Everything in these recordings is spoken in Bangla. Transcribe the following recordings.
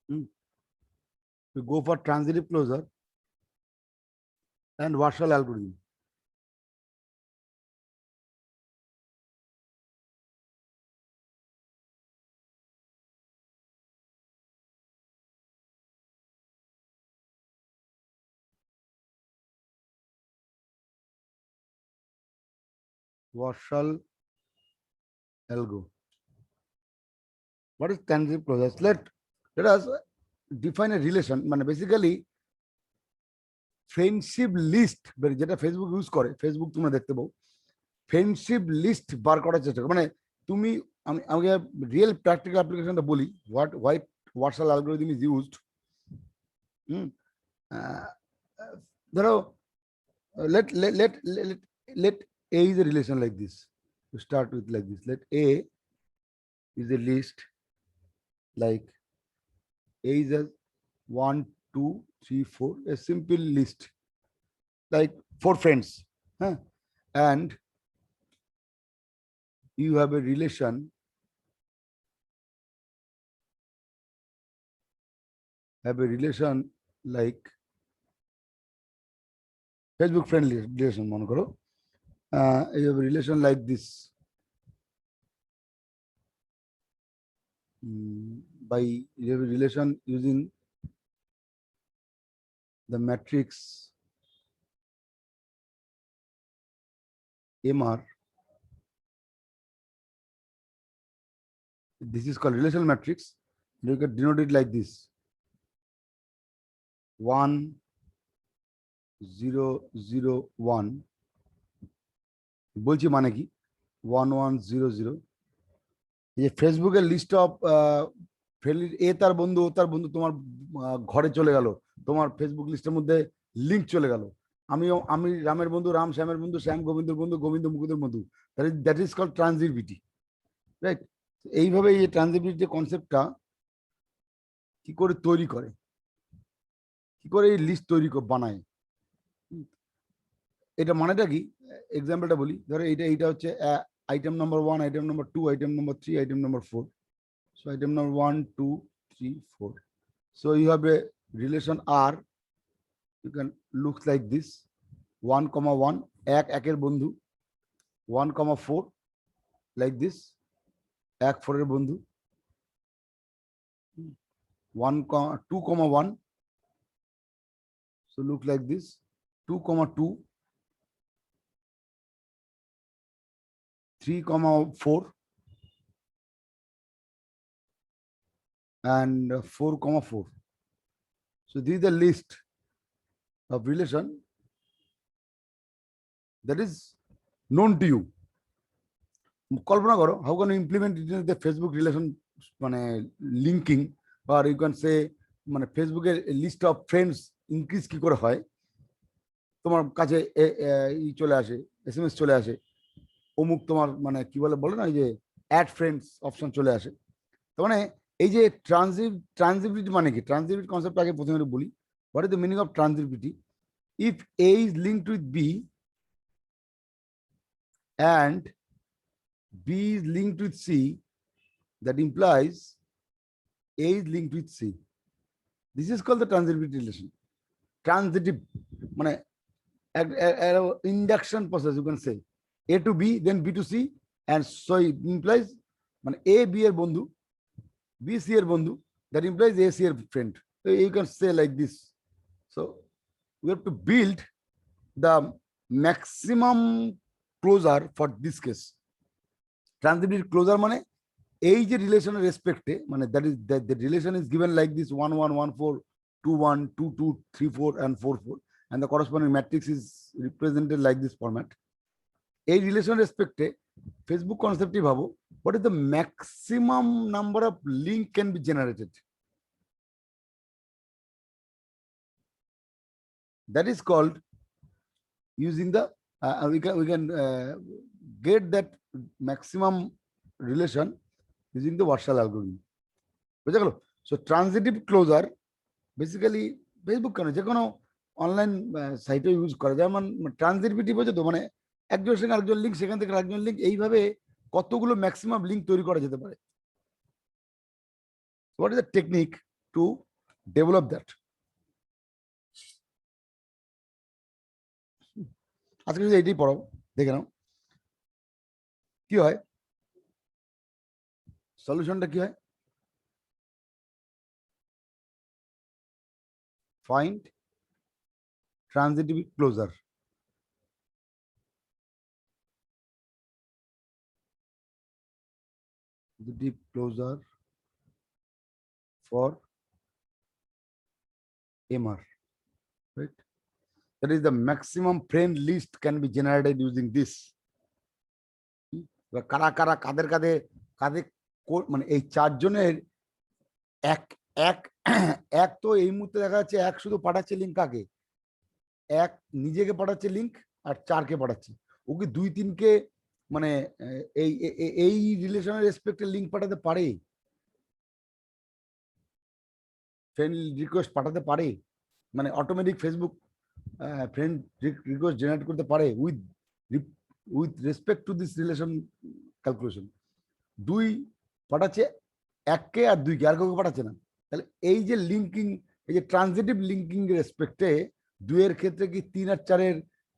We go for transitive closure and Warshall algorithm. Warshall algo. What is transitive closure? Let us define a relation. মানে basically ফ্রেন্ডশিপ লিস্ট যেটা ফেসবুক ইউজ করে, ফেসবুক তোমরা দেখতে পাও, ফ্রেন্ডশিপ লিস্ট বার করার চেষ্টা করো। মানে তুমি আমাকে রিয়েল প্র্যাকটিক্যাল অ্যাপ্লিকেশনটা বলি, হোয়াটসঅ্যাপ অ্যালগরিদম ইজ ইউজড। ধরো let let let let let A is a relation like this. To start with like this, let A is a list like A is a 1 2 3 4, a simple list like 4 friends, huh? And you have a relation like Facebook friend relation, মনে করো you have a relation like this, by you have a relation using the matrix MR. This is called relational matrix. You can denote it like this: 1 0 0 1. বলছি মানে কি 1 1 0 0। এই ফেসবুকের লিস্ট অফ এ তার বন্ধু, ও তার বন্ধু তোমার ঘরে চলে গেল, তোমার ফেসবুক লিস্টের মধ্যে লিঙ্ক চলে গেল। আমি রামের বন্ধু রাম, শ্যামের বন্ধু শ্যাম, গোবিন্দর বন্ধু গোবিন্দ, মুকুন্দের বন্ধু। That is called transitivity, right? এইভাবে এই ট্রানজিটিভিটি কনসেপ্টটা কি করে তৈরি করে, কি করে এই লিস্ট তৈরি বানায়, এটা মানেটা কি? এক্সাম্পলটা বলি। ধরো এইটা হচ্ছে item number 1, item number 2, item number 3, item number 4. So item number 1 2 3 4. So you have a relation R. You can look like this: 1 1 একের বন্ধু, 1 4 like this, 4 এর বন্ধু, 1 2 1. So look like this: 2 2, 3 4, and 4 4. So this is the list of relation that is known to you. কল্পনা করো, how can you implement it in the Facebook relation মানে linking, or you can say মানে ফেসবুকের লিস্ট অফ ফ্রেন্ডস ইনক্রিজ কি করে হয়? তোমার কাছে চলে আসে, SMS চলে আসে, অমুক তোমার মানে কি বলে না, এই যে অ্যাড ফ্রেন্ডস অপশন চলে আসে। তার মানে এই যে ট্রানজিটিভিটি মানে কি? ট্রানজিটিভিটি কনসেপ্ট আগে প্রথমে বলি। What is the meaning of transitivity? If A is linked with B and B is linked with C, that implies A is linked with C. This is called the transitivity relation. Transitive মানে induction process, you can say A to B, then B to C, and so it implies মানে A B এর বন্ধু, B C এর বন্ধু, that implies A C এর friend. So you can say like this. So we have to build the maximum closure for this case. Transitive closure মানে এই যে রিলেশনের রেসপেক্টে, মানে that is the relation is given like this: 1 1 1 4 2 1 2 2 3 4 and 4 4, and the corresponding matrix is represented like this format. এই রিলেশন রেসপেক্টে ফেসবুক কনসেপ্টই ভাবো, what is the maximum number of link can be generated? That is called using the we can get that maximum relation using the Warshall algorithm. বুঝা গেল? So transitive closure basically Facebook কেন, যে কোনো অনলাইন সাইটে ইউজ করে। যেমন ট্রানজিটিভিটি বোঝো তো, মানে একজনের সঙ্গে আরেকজন লিঙ্ক, সেখান থেকে আরেকজন লিঙ্ক, এইভাবে কতগুলো ম্যাক্সিমাম লিঙ্ক তৈরি করা যেতে পারে। What is the technique to develop that. আজকে যদি এইটাই পড়াবো, দেখে নাও কি হয়, সলিউশনটা কি হয়। Find transitive closure, transitive closure for MR, right? That is the maximum friend list can be generated using this. কারা কারা কাদের কাদের কাদের মানে এই চারজনের এক এক এক তো এই মুহূর্তে দেখা যাচ্ছে এক শুধু পাঠাচ্ছে লিঙ্ক, কাকে এক নিজেকে পাঠাচ্ছে লিঙ্ক আর চারকে পাঠাচ্ছে, ওকে দুই তিনকে মানে এই এই রিলেশনের রেসপেক্টে লিঙ্ক পাঠাতে পারে, ফ্রেন্ড রিকোয়েস্ট পাঠাতে পারে, মানে automatic Facebook friend request generate করতে পারে with with respect to this relation calculation. দুই পাঠাচ্ছে এককে আর দুইকে, আর কাউকে পাঠাচ্ছে না। তাহলে এই যে লিঙ্কিং, এই যে ট্রানজিটিভ লিঙ্কিং রেসপেক্টে দুইয়ের ক্ষেত্রে কি তিন আর চারের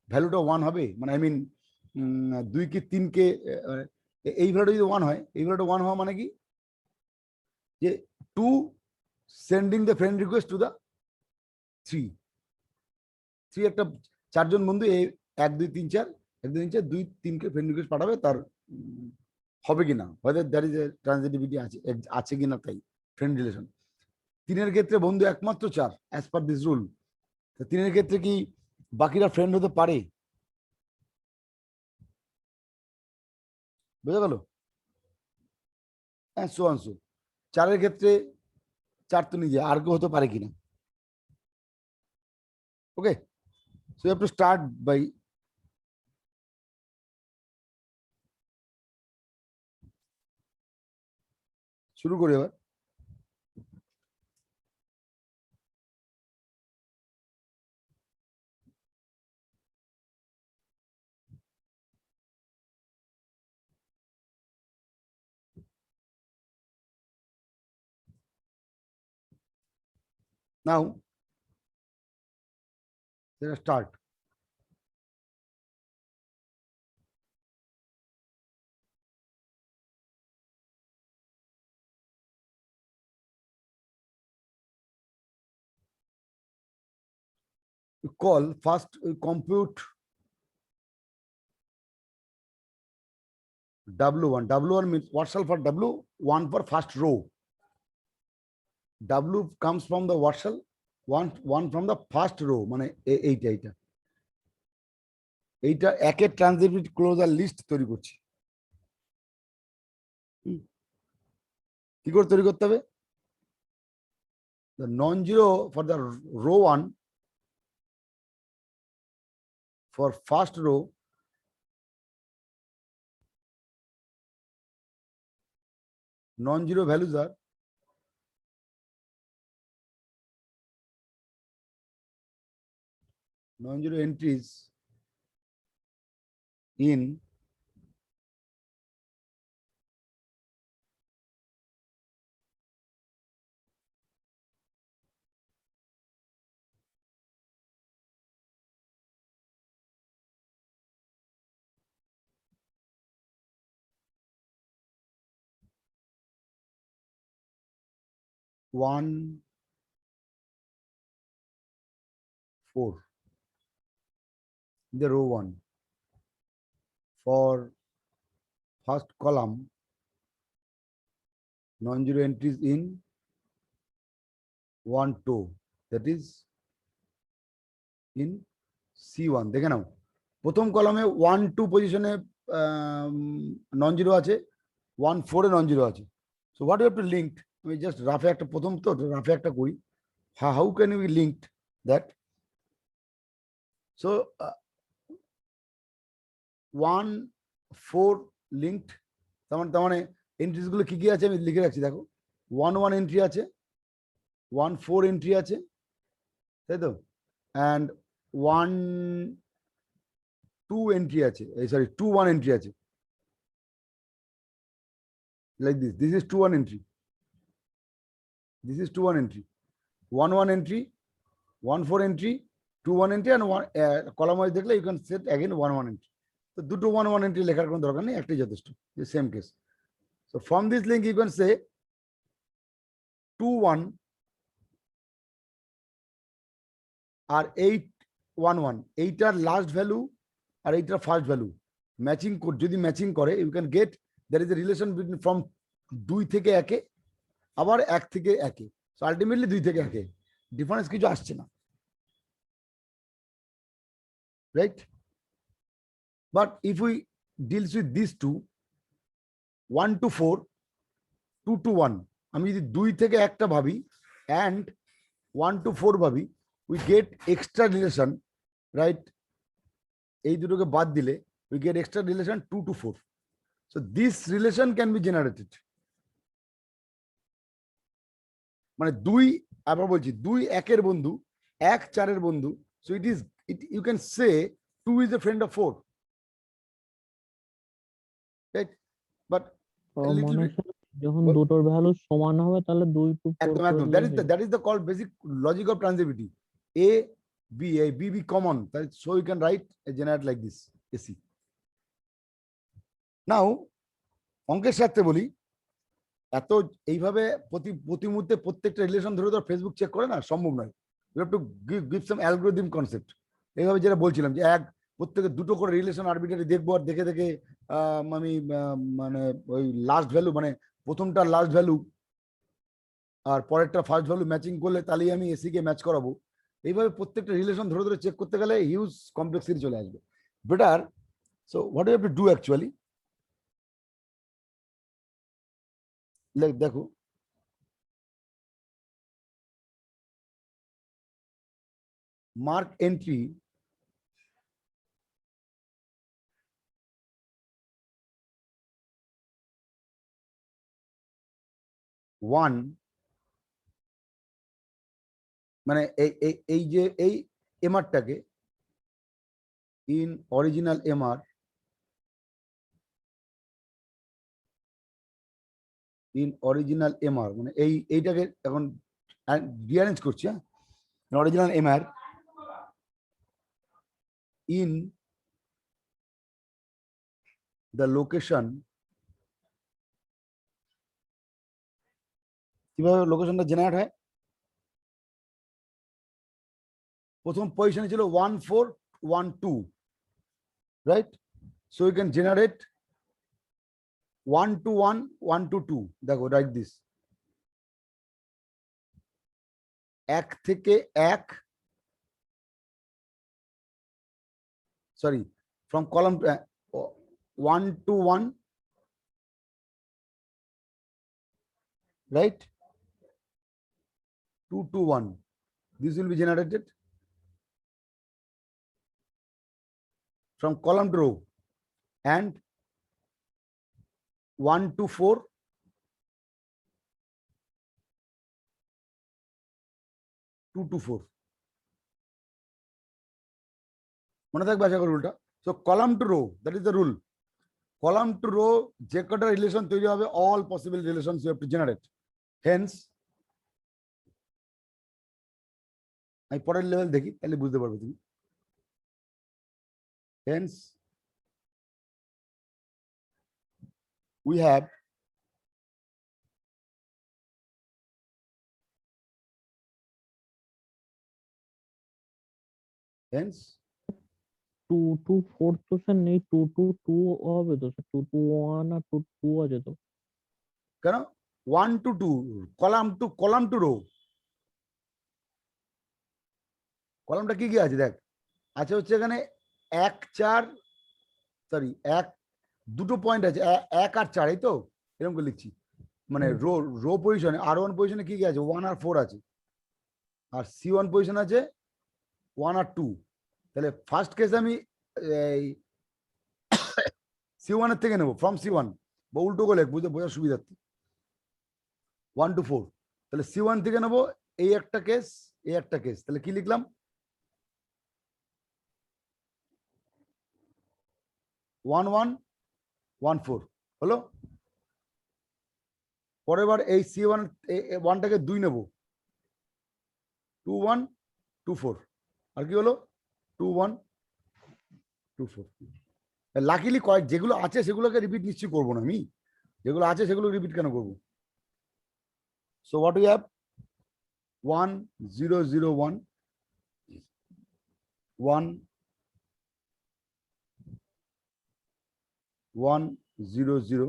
ভ্যালুটা ওয়ান হবে, মানে আই মিন দুই কি তিনকে এই ভ্যালুটা যদি ওয়ান হয়, এই ভ্যালুটা ওয়ান হওয়া মানে কি যে to sending the friend request to the three, three একটা চারজন বন্ধু এই এক দুই তিন চার, এক দুই তিন চার দুই তিনকে ফ্রেন্ড রিকোয়েস্ট পাঠাবে, তার হবে কিনা, হয়তো দ্যাট ইজ এ ট্রানজিটিভিটি আছে আছে কিনা, তাই ফ্রেন্ড রিলেশন। তিনের ক্ষেত্রে বন্ধু একমাত্র চার অ্যাজ পার দিস রুল, তিনের ক্ষেত্রে কি বাকিরা ফ্রেন্ড হতে পারে, বোঝা গেল? হ্যাঁ, সো চারের ক্ষেত্রে চার তো নিজে, আর কেউ হতে পারে কিনা। Okay, so you have to start by শুরু করি এবার। Now, let us start. You call first, we compute W1. W1 means what shall for W1 for first row. W comes from the what shall one from the first row, মানে এইটা এইটা একের ট্রানজিটিভ ক্লোজার লিস্ট তৈরি করছি। কি করে তৈরি করতে হবে? The non-zero for the row 1, for first row, non-zero values are non-zero entries in one, 4, the row 1. For first column, non-zero entries in 1, 2, that is in C1. দেখে নাও, প্রথম কলামে 1, 2 পজিশনে নন জিরো আছে, 1, 4 এ নন জিরো আছে। So what you have to link, আমি জাস্ট রাফে একটা প্রথম তো রাফে একটা করি, how can you link that. So 1, 4 linked, তার মানে এন্ট্রিজ গুলো কি কি আছে আমি লিখে রাখছি, দেখো 1, 1 এন্ট্রি আছে, 1, 4 এন্ট্রি আছে, তাই তো, অ্যান্ড 1, 2 এন্ট্রি আছে, সরি 2, 1 এন্ট্রি আছে, like this is 2, 1 entry, This is 2-1 entry, 1-1 entry, 1-4 entry, 2-1 entry, and one column wise দেখলে you can set again 1-1 entry. তো দুটো 1-1 entry লেখার কোনো দরকার নেই, একটাই যথেষ্ট, the same case. So from this link you can say 2-1 আর 8-1-1, এইটার লাস্ট ভ্যালু আর এইটার ফার্স্ট ভ্যালু ম্যাচিং, যদি ম্যাচিং করে you can get there is a relation between from 2 থেকে 1-এ আবার 1 থেকে 1-এ, সো আলটিমেটলি 2 থেকে 1-এ, ডিফারেন্স কিছু আসছে না, right? But if we deals with this two 1 to 4, 2 to 1, আমি যদি 2 থেকে 1টা ভাবি অ্যান্ড 1 to 4 ভাবি, we get extra relation, right? এই দুটোকে বাদ দিলে we get extra relation 2 to 4. So this relation can be generated. মানে 2, আবার বলছি 2 1-এর বন্ধু, 1 4-এর বন্ধু, so it is you can say 2 is a friend of 4, right? But a little bit যখন দুটোর ভ্যালু সমান হবে তাহলে 2 to 4 একদম একদম, that is the called basic logic of transitivity. A B be common, so you can write a generate like this AC. Now অঙ্কের সাথে বলি, এত এইভাবে প্রতি মুহূর্তে প্রত্যেকটা রিলেশন ধরে তো ফেসবুক চেক করে না, সম্ভব নয়। You have to give some algorithm concept. এইভাবে যেটা বলছিলাম যে প্রত্যেকে দুটো করে রিলেশন আরবিটারি দেখবো, আর দেখে দেখে আমি মানে ওই লাস্ট ভ্যালু, মানে প্রথমটা লাস্ট ভ্যালু আর পরেরটা ফার্স্ট ভ্যালু ম্যাচিং করলে তাহলেই আমি এসি কে ম্যাচ করাবো। এইভাবে প্রত্যেকটা রিলেশন ধরে ধরে চেক করতে গেলে হিউজ কমপ্লেক্সিটি চলে আসবে। Better, so what you have to do actually, দেখো mark entry one, মানে এই যে এই এমআরটাকে in original MR, in original MR মানে এইটাকে এখন রিঅ্যারেঞ্জ করছি, হ্যাঁ, original MR in the location, কিভাবে লোকেশনটা জেনারেট হয়? প্রথম পজিশনে ছিল 1412, right? So you can generate 1 to 1, 1 to 2, দেখো রাইট দিস, 1 থেকে 1, sorry from column 1 to 1, right? 2 to 1, this will be generated from column to row, and 1 to 4, 2 to 4, মনে থাকবে আশা করি রুলটা। So column to row, that is the rule. Column to row যে কটা রিলেশন তৈরি হবে, all possible relations you have to generate. Hence আমি পরের লেভেল দেখি, তাহলে বুঝতে পারবে তুমি। Hence we have hence 2 to 4 তো স্যার নেই, 2 to 2 হবে তো স্যার, 2 to 1 আর 2 to 2 আছে তো। কেন 1 to 2, কলাম টু রো, কলামটা কি কি আছে দেখ, আছে হচ্ছে এখানে 1 4, সরি 1, দুটো পয়েন্ট আছে 1 আর 4, এই তো এরকম করে লিখছি, মানে রো পজিশনে R1 পজিশনে কি কি আছে, 1 আর 4 আছে, আর C1 পজিশন আছে 1 আর 2। তাহলে ফার্স্ট কেস আমি C1 এর থেকে নেবো, ফ্রম C1, বা উল্টো করে বুঝতে বোঝার সুবিধার্থে 1 to 4, তাহলে C1 থেকে নেবো, এই একটা কেস, এই একটা কেস, তাহলে কি লিখলাম 1 1 1 4 হলো। পরের বার এই C1 ওয়ানটাকে 2 নেব, 2 1 2 4, আর কি হলো 2 1 2 4। লাকিলি কয়েক যেগুলো আছে সেগুলোকে রিপিট নিশ্চয়ই করবো না আমি, যেগুলো আছে সেগুলো রিপিট কেন করবো? So what we have 1 0 0 1 1 1 0 0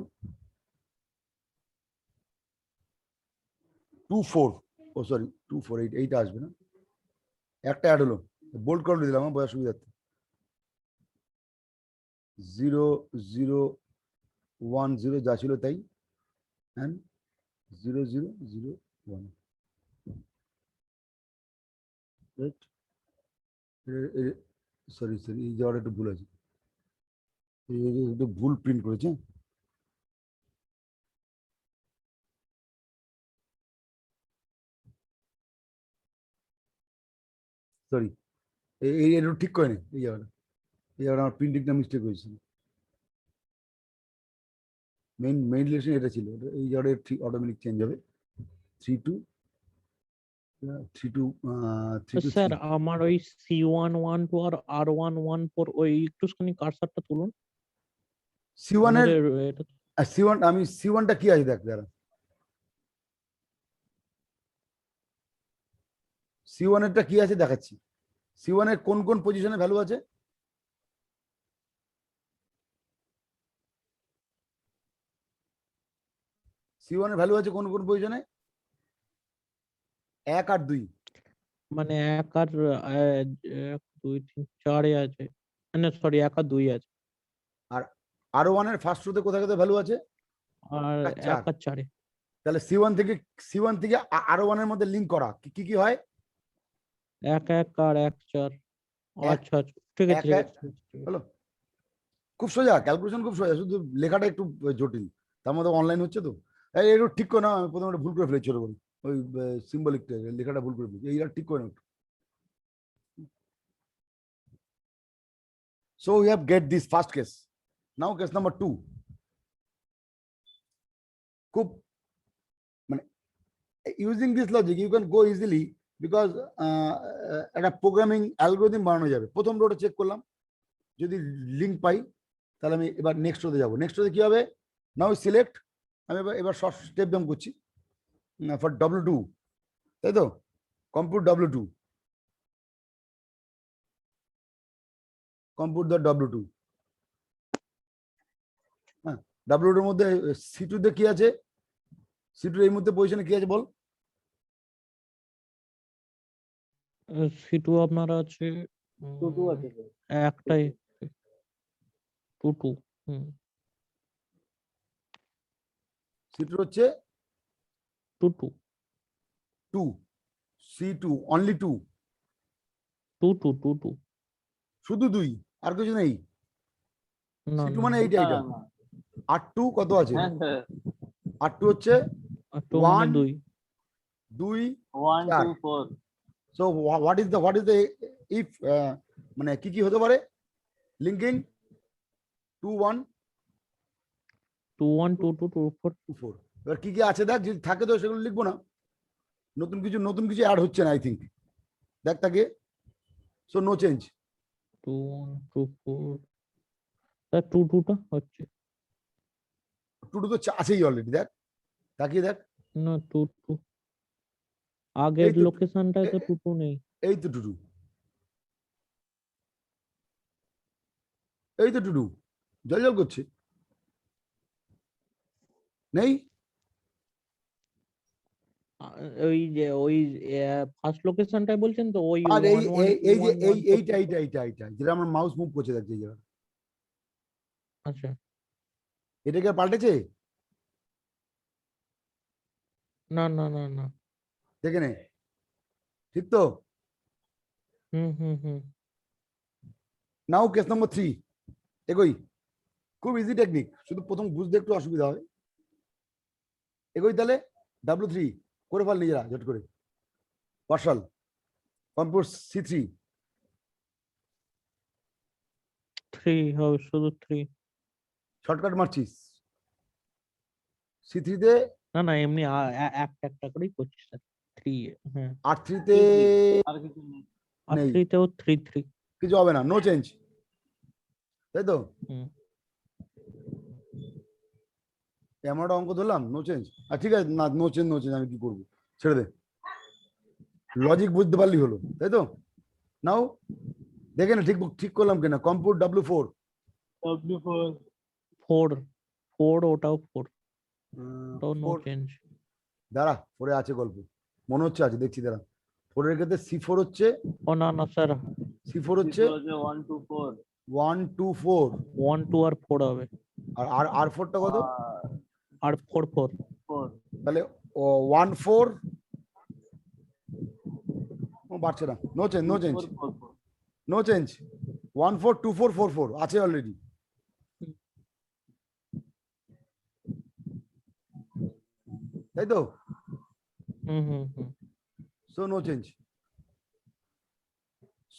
2 4, O sorry 2 4, এইটা আসবে না, একটা অ্যাড হলো, বোল্ড করে দিলাম আমার বোঝার সুবিধার্থে। 0 0 1 0 যা ছিল তাই, and 0 0 0 1, রাইট? সরি সরি, এই জায়গাটা একটু ভুল আছে, একটু ভুল প্রিন্ট করেছে। সরি, এই একটু ঠিক করে নে, এই জায়গাটা আমার প্রিন্টিংটা মিস্টেক হয়েছিল। মেইন রিলেশন এটা ছিল, এই জায়গাটা ঠিক অটোমেটিক চেঞ্জ হবে। 3 2 3 2 3 2 স্যার 3। আমার ওই C112 আর R114 ওই একটুখানি কার্সারটা তুলুন C1 এর আমাদের এটা। C1, আমি C1টা কি আছে দেখ দাঁড়া, C1 এরটা কি আছে দেখাচ্ছি। C1 এর কোন কোন পজিশনে ভ্যালু আছে? C1 এর ভ্যালু আছে কোন কোন পজিশনে? 1 আর 2। মানে 1 আর 1 2 3 4 এ আছে, মানে সরি 1 আর 2 আছে, আর R1 এর ফার্স্ট রোতে কোথায় কোথায় ভ্যালু আছে? আর 1 1 4। আর 4 এ। তাহলে C1 থেকে R1 এর মধ্যে লিংক করা কি কি হয়? 1 1 আর 1 4। এক আচ্ছা আচ্ছা, ঠিক আছে 1 ঠিক 1 আছে ঠিক আছে। হলো, খুব সোজা ক্যালকুলেশন, খুব সোজা, শুধু লেখাটা একটু জটিল, তার মধ্যে অনলাইন হচ্ছে তো। এই একটু ঠিক করে না, আমি প্রথমে একটা ভুল করে ফেলেছি, ছোট করে ওই সিম্বলিকটা লেখাটা ভুল করে ফেলেছি, এইটা ঠিক করে না। So we have get this first case. Now case number 2. খুব মানে using this logic you can go easily because একটা প্রোগ্রামিং অ্যালগরিদম বানানো যাবে। প্রথম রোটা চেক করলাম, যদি লিংক পাই তাহলে আমি এবার নেক্সট রোতে যাব। নেক্সট রোতে কি হবে? নাও সিলেক্ট, আমি এবার শর্ট স্টেপ ব্যাম করছি ফর W2, তাই তো, compute W2, compute the W2। হ্যাঁ, W2 এর মধ্যে C2 তে কি আছে? C2 এই মুহূর্তে পজিশনে কি আছে বল? C2 আপনার আছে 2 2 আছে স্যার। একটাই 2 2। হুম, C2 হচ্ছে 2 2 2, C2 অনলি 2, 2 2 2 2। শুধু 2, আর কিছু নেই। না C2 না মানে এইটা না এইটা। না R2 কত আছে? হ্যাঁ স্যার, R2 হচ্ছে তো মানে 1 2। 2 1 4। 2 4 so what is the if, মানে কি কি হতে পারে? লিঙ্কিং 2 1 2 1 2 2 2 4। 2 4। এবার কি কি আছে দেখ, যদি থাকে তো সেগুলো লিখবো না, নতুন কিছু অ্যাড হচ্ছে না আই থিঙ্ক, দেখ তাকে। So no change. 2 1 2 4। স্যার 2 2 টা হচ্ছে 2 2 তো আছেই অলরেডি, দেখ তাকিয়ে দেখ, না 2 2 এই আগের তো লোকেশনটায় তো 2 2 নেই। এই তো 2 2, এই তো 2 2 জল জল করছে, নেই। ওই যে ওই ফার্স্ট লোকেশনটায় বলছেন তো, ওই আর 1 1 2 এই যে 1 1 4 এইটা 4। এইটা এইটা এইটা যেটা আমার মাউস মুভ করছে দেখ, এই জায়গা আচ্ছা, এটাকে আর পাল্টেছে, না না না না। দেখে নে, ঠিক তো। হুম হুম হুম। নাও কেস নম্বর 3, এগোই। খুব ইজি টেকনিক, শুধু প্রথম বুঝতে একটু অসুবিধা হয়। এগোই তাহলে W3 করে ফেল নিজেরা ঝট করে, পার্সাল কম্পিউট C3, 3 হবে, শুধু 3। শর্টকাট মারছিস। C3 তে না না এমনি একটা একটা করেই করছি স্যার। 3 হ্যাঁ। আর থ্রিতে আর কিছু নেই। আর নেই 3 তেও 3 কিছু হবে না, নো চেঞ্জ, তাই তো? হুম। এমনটা অঙ্ক ধরলাম, নো চেঞ্জ। আর ঠিক আছে, না নো চেঞ্জ, নো চেঞ্জ আমি কি করবো, ছেড়ে দে, লজিক বুঝতে পারলি হলো, তাই তো? নাও দেখে না ঠিক ঠিক করলাম কিনা। কম্পিউট W4 W4 4 4 ওটাও 4 ওটাও নো 4 চেঞ্জ। দাঁড়া, 4-এ আছে গল্প, মনে হচ্ছে আছে, দেখছি দাঁড়া। 4-এর ক্ষেত্রে C4 হচ্ছে, ও না না স্যার, C4 হচ্ছে 1 2 4 1 2 4, 1 2 আর 4 হবে। আর R4টা কত? আর 4 4 4 তাহলে 1 4, ও বাড়ছে না, no change, no change, 4 4 no change. 1 4 2 4 4 4 আছে অলরেডি, তাই তো? হুম হুম হুম। So no change.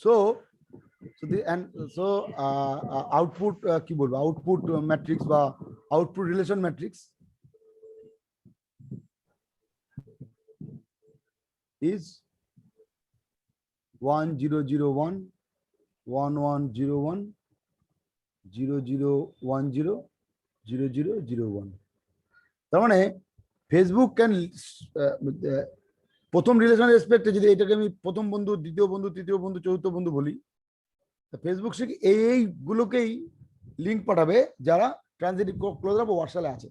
So the and so output কি বলবো, output matrix বা output relation matrix is 1 0 0 1 1 1 0 1 0 0 1 0 0 0 0 1। তার মানে ফেসবুক ক্যান প্রথম রিলেশন রেসপেক্টে যদি এটাকে আমি প্রথম বন্ধু, দ্বিতীয় বন্ধু, তৃতীয় বন্ধু, চতুর্থ বন্ধু বলি, ফেসবুক সে এইগুলোকেই লিঙ্ক পাঠাবে যারা ট্রানজিটিভ ক্লোজার বা হোয়াটসঅ্যাপে আছে,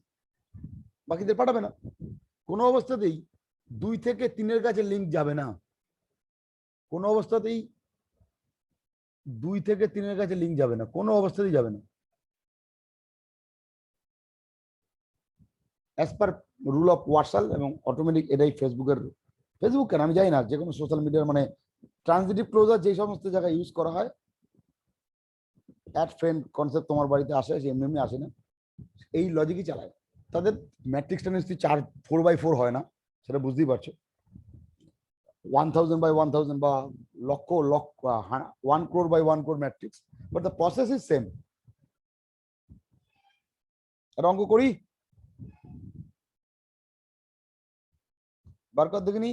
বাকিদের পাঠাবে না। কোনো অবস্থাতেই 2 থেকে 3-এর কাছে লিঙ্ক যাবে না, কোনো অবস্থাতেই 2 থেকে 3-এর কাছে লিঙ্ক যাবে না, কোনো অবস্থাতেই যাবে না, as per rule of WhatsApp এবং অটোমেটিক। এটাই ফেসবুক কেন আমি জানি না, যে কোনো সোশ্যাল মিডিয়ার মানে ট্রানজিটিভ ক্লোজার যে সমস্ত জায়গায় ইউজ করা হয়, অ্যাড ফ্রেন্ড কনসেপ্ট তোমার বাড়িতে আসে, সে এমনি এমনি আসে না, এই লজিকই চালায়। তাদের ম্যাট্রিক্সটা নিশ্চয়ই 4x4 হয় না, সেটা বুঝতেই পারছো। 1000x1000 বা lakh lakh 1 crore by 1 crore matrix, but the process is same. অঙ্ক করি, বার কর দেখিনি।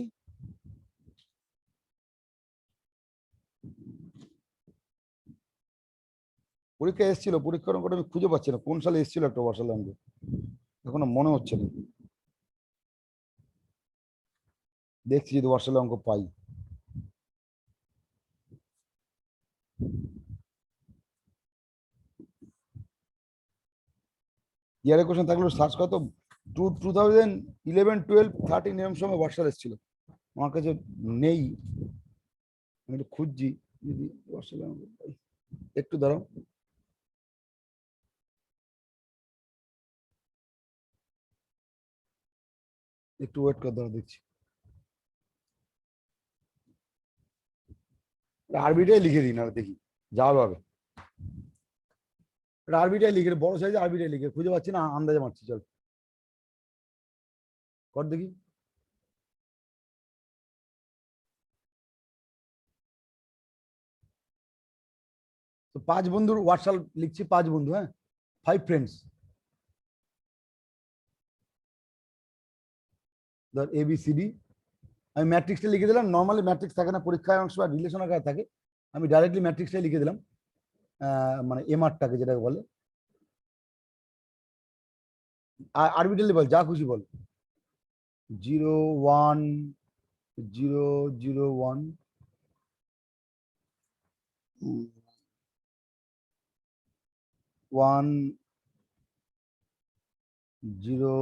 পরীক্ষা এসেছিল, পরীক্ষার অঙ্কটা আমি খুঁজে পাচ্ছি না, কোন সালে এসেছিল একটা বর্ষাল অঙ্ক, এখনো মনে হচ্ছে না, দেখছি যদি বর্ষাল অঙ্ক পাই। ইয়ারে কোশ্চেন থাকলে সার্চ কত 2011 12 13 এরকম সময় বর্ষাল এসেছিল, আমার কাছে নেই, আমি একটু খুঁজছি যদি বর্ষাল অঙ্ক পাই। একটু দাঁড়াও, একটু ওয়েট কর, দাঁড়াও দেখছি। আরবিটাই লিখে দিই না, দেখি যা হবে। আরবিটাই লিখে, বড় সাইজে আরবিটাই লিখে, খুঁজে পাচ্ছি না, আন্দাজে মারছি, চল কর দেখি। তো 5 বন্ধুর হোয়াটসঅ্যাপ লিখছি, 5 বন্ধু, হ্যাঁ 5 ফ্রেন্ডস, ধর ABCD। আমি ম্যাট্রিক্সটা লিখে দিলাম, নর্মালি ম্যাট্রিক্স থাকে না পরীক্ষায় অংশ বা রিলেশন আকারে থাকে, আমি ডাইরেক্টলি ম্যাট্রিক্সটাই লিখে দিলাম, মানে এমআরটাকে যেটাকে বলে। আর আরবিটালি বল, যা খুশি বল, 0 1 0 0 1 1 0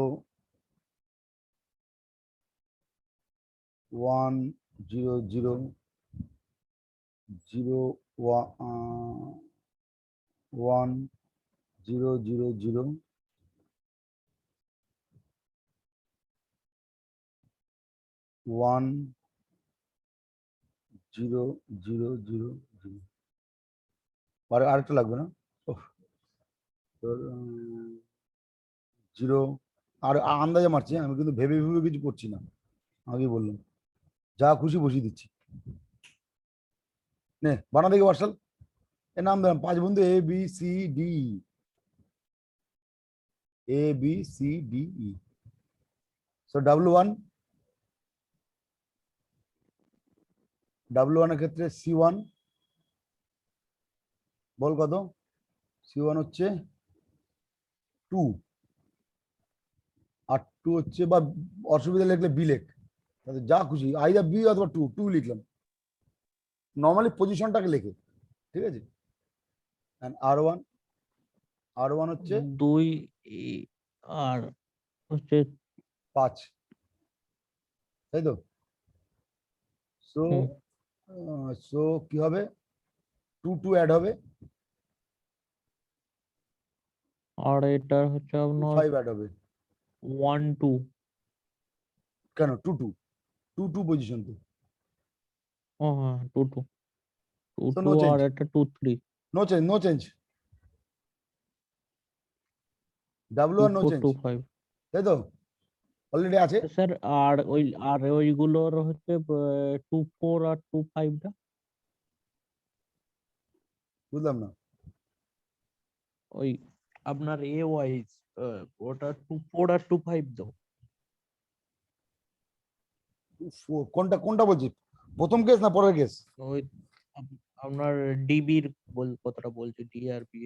1 0 0 0 1 0 0 0 1 0 0 0 0। আরেকটা লাগবে না, জিরো। আর আন্দাজে মারছি, আমি কিন্তু ভেবে ভেবে কিছু করছি না, আগেই বললাম যা খুশি বসিয়ে দিচ্ছি। নে বানা দেখি হোয়াটসঅ্যাপ, এর নাম দিলাম 5 বন্ধু ABCD। সো W1 এর ক্ষেত্রে C1 বল কত? C1 হচ্ছে 2 আর 2 হচ্ছে, বা অসুবিধা লিখলে বি লেখ, তাতে যা খুশি, আইদার বি অথবা 2 লিখলাম, নর্মালি পজিশনটাকে লেখে, ঠিক আছে। এন্ড R1 হচ্ছে 2 আর হচ্ছে 5, তাই তো? সো হুম, সো কি হবে, 2 অ্যাড হবে, আর এটা হচ্ছে আপনার 5 অ্যাড হবে। 1 2 কেন 2 পজিশন তো। ও হ্যাঁ 2 2 2 So 2 no আর change. এটা 2 3 No change. 2 W1 no 4 change, 2 5 তাই তো? অলরেডি আছে। স্যার আর ওইগুলোর হচ্ছে 2 4 আর 2 5 টা বুঝলাম না। ওই আপনার এ ওয়াইজ ওটা 2 4 আর 2 5 দাও। কোনটা কোনটা বলছি, প্রথম কেস না পরের কেস? ওই আপনার ডিবির কথাটা বলছে ডিআরপি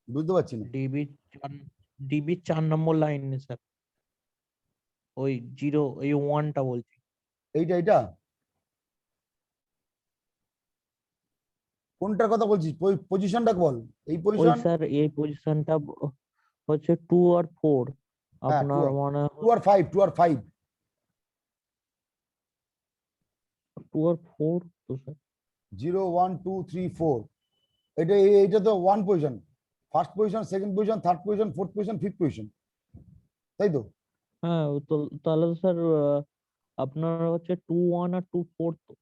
বুঝতে পারছি না। ডিবি ডিবি 4 নম্বর লাইনে স্যার, ওই 0 এই 1 টা বলছি। এইটা কোনটার কথা বলছিস? পজিশনটা বল, এই ওই পজিশন। স্যার এই পজিশনটা হচ্ছে 2 আর 4 হ্যাঁ, আপনার মানে 2 আর 5 2 আর 4 তো স্যার 0 1 2 3 4, এইটা তো 1 position, first position, second position, third position, fourth position, fifth position, তাই তো? হ্যাঁ তো তাহলে স্যার আপনার হচ্ছে 2 1 আর 2 4 তো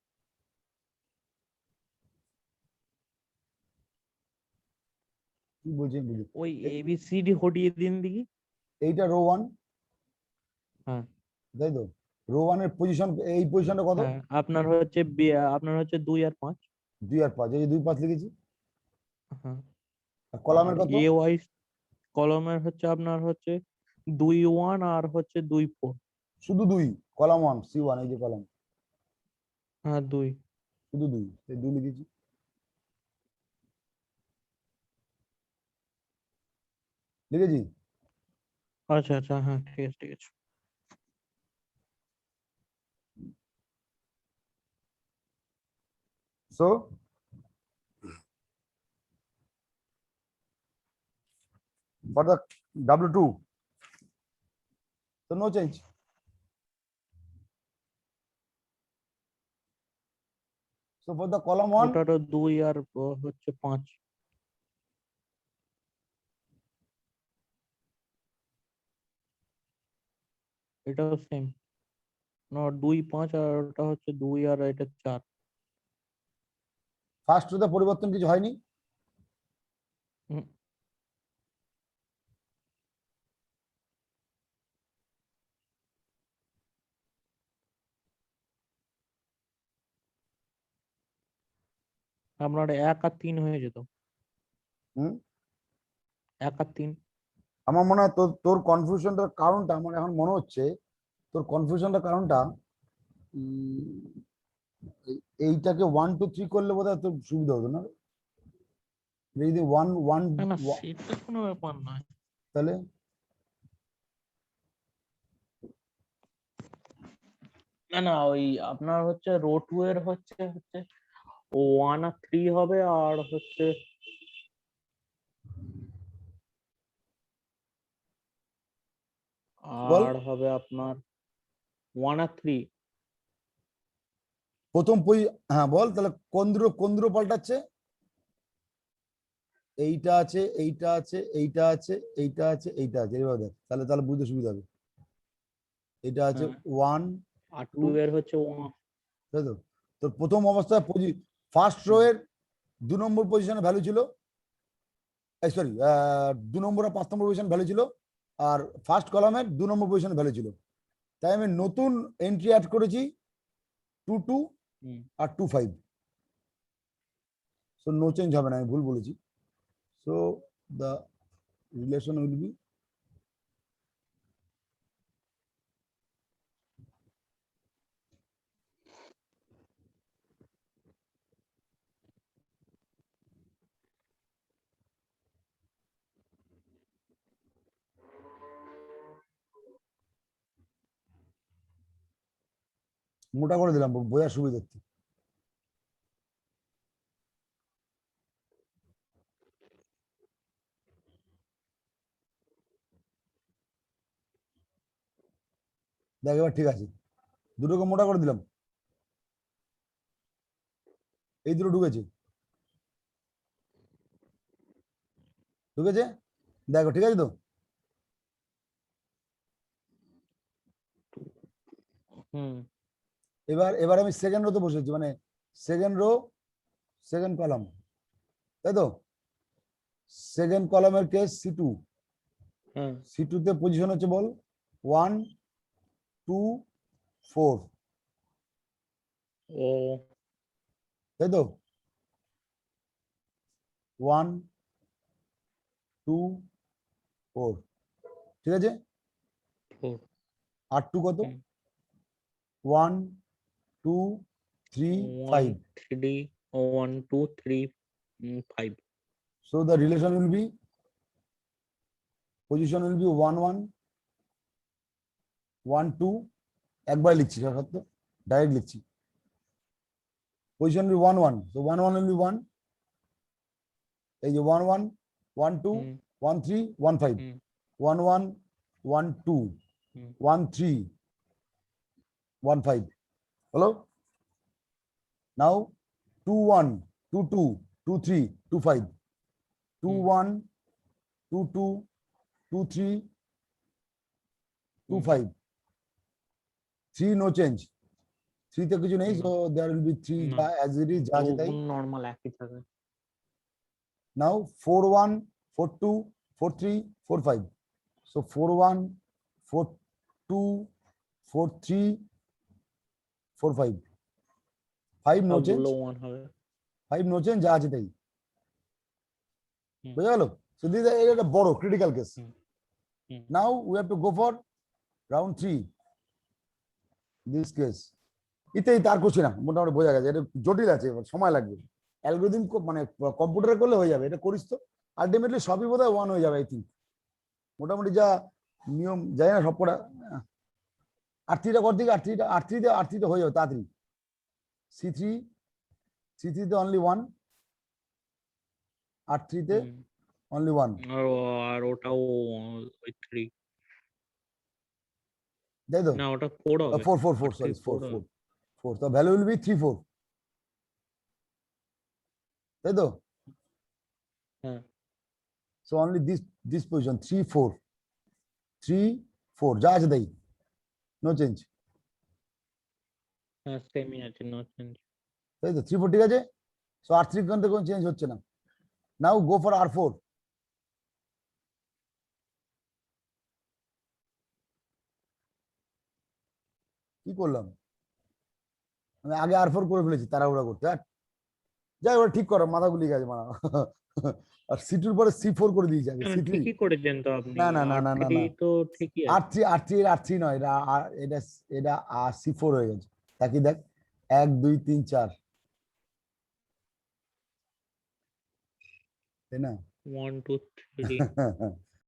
কি বলছি বুঝি। ওই এবিসিডি হটিয়ে দিন দেখি। এইটা রো 1, হ্যাঁ তাই তো? রো 1 এর পজিশন, এই পজিশনটা কত? হ্যাঁ আপনার হচ্ছে 2 আর 5। 2 আর 5, এই 2 5 লিখেছি। হ্যাঁ আর আর কলামের কত? এ ওয়াইজ কলমের হচ্ছে আপনার হচ্ছে 2 1 আর হচ্ছে 2 4। শুধু 2, কলাম 1 C1, এই যে কলাম, হ্যাঁ 2। শুধু 2, এই 2 লিখেছি, লিখেছি। আচ্ছা আচ্ছা হ্যাঁ ঠিক আছে ঠিক আছে। So for the W2, so no change. So for the column 1, ওটারও 2 আর হচ্ছে 5। এটাও সেম না 2 5 আর ওটা হচ্ছে 2 আর এটা 4। ফার্স্ট রোতে পরিবর্তন কিছু হয়নি। হুম, আপনার 1 আর 3 হয়ে যেত। হুম, 1 আর 3 আমার মনে হয় তোর কনফিউশনটার কারণটা, আমার এখন মনে হচ্ছে তোর কনফিউশনটার কারণটা এইটাকে 1 2 3 করলে বোধহয় তোর সুবিধা হতো না। যদি 1 1 না না সেটা কোনো ব্যাপার নয়। তাহলে না না ওই আপনার হচ্ছে রো 2 এর হচ্ছে 1 আর 3 হবে আর হচ্ছে বল আর হবে আপনার 1 আর 3। প্রথম হ্যাঁ বল তাহলে কোন দুটো পাল্টাচ্ছে? এইটা আছে, এইটা আছে, এইটা আছে, এইটা আছে, এইটা আছে, এইভাবে দেখ, তাহলে তাহলে বুঝতে সুবিধা হবে। এটা আছে হ্যাঁ 1 আর 2, 2 এর হচ্ছে তাই তো? তোর প্রথম অবস্থায় ফার্স্ট রো এর 2 নম্বর পজিশনে ভ্যালু ছিল, সরি 2 নম্বর আর 5 নম্বর পজিশন ভ্যালু ছিল, আর ফার্স্ট কলামের 2 নম্বর পজিশন ভ্যালু ছিল। তাই আমি নতুন এন্ট্রি অ্যাড করেছি 2 2 আর 2 5। সো নো চেঞ্জ হবে না, আমি ভুল বলেছি। So the relation will be মোটা করে দিলাম বোঝার সুবিধার্থে। দেখ এবার ঠিক আছে, দুটোকে মোটা করে দিলাম, এই দুটো ঢুকেছে, ঢুকেছে, দেখো ঠিক আছে তো। হুম এবার এবার আমি সেকেন্ড রোতে বসেছি, মানে সেকেন্ড রো সেকেন্ড কলাম, তাই তো। সেকেন্ড কলামের কেস C2, হ্যাঁ C2 তে পজিশন হচ্ছে বল 1 2 4, ও তাই তো। 1 2 4, ঠিক আছে। 4 R2 কত? হুম। 1 2 3 1 5. 3 1 2 3 5 So the relation will be, position will be 1 1 1 2, একবার লিখছি সত্য, ডাইরেক্ট লিখছি। Position will be 1 1, so 1 1 will be 1, এই যে 1 1 1 2 হুম 1 3 1 5, হুম 1 1 1 2 হুম 1 3 1 5, হলো। নাও 2 1 2 2 2 3 2 5, 2 1 2 2 2 3 2 5, 3 no change, 3 তে কিছু নেই, হুম। so there will be 3 না as it is, যা আছে তাই। নর্মাল একই থাকে। Now 4 1 4 2 4 3 4 5, so 4 1 4 2 4 3 4 5, 5 no change, সবগুলো 1 হবে। 5 no change, যা আছে তাই। হুম। বুঝা গেল? So this is a বড় critical case. Hmm. Hmm. Now we have to go for round 3, this case. ইতেই তার করছি না, মোটামুটি বোঝা গেছে, এটা জটিল আছে, এবার সময় লাগবে। অ্যালগোরিদম মানে কম্পিউটারে করলে হয়ে যাবে, এটা করিস তো আলটিমেটলি সবই বোধহয় 1 হয়ে যাবে আই থিঙ্ক, মোটামুটি যা নিয়ম জানি না সবকটা। R3টা কর দিকে, R3তে হয়ে যাবে তাড়াতাড়ি। C3তে অনলি 1, R3তে হুম। অনলি 1, আর ওটাও ওই 3 তাই তো। না ওটা 4 হবে। 4 4 4, R3 সরি 4 4 হবে। 4 4, তো ভ্যালু উইল বি 3 4, তাই তো। হ্যাঁ সো অনলি দিস পজিশন 3 4 3 4, যা আছে তাই, নো চেঞ্জ, হ্যাঁ সেমই আছে, নো চেঞ্জ। তাই তো। 3 4 ঠিক আছে, সো R3 থেকে কোনো চেঞ্জ হচ্ছে না। নাও গো ফর R4, কি করলাম আমি, আগে R4 করে ফেলেছি তাড়াহুড়া করতে, যাই ওটা ঠিক করো, মাথা গুলিয়ে গেছে মারা। আর C2 পরে C4 করে দিয়েছি আগে, C3। ঠিকই করেছেন তো আপনি। না না না না না R3 না, তো ঠিকই আছে। R3 নয়, এটা এটা C4 হয়ে গেছে। তাকি দেখ 1 2 3 4, তাই না। 1 2 3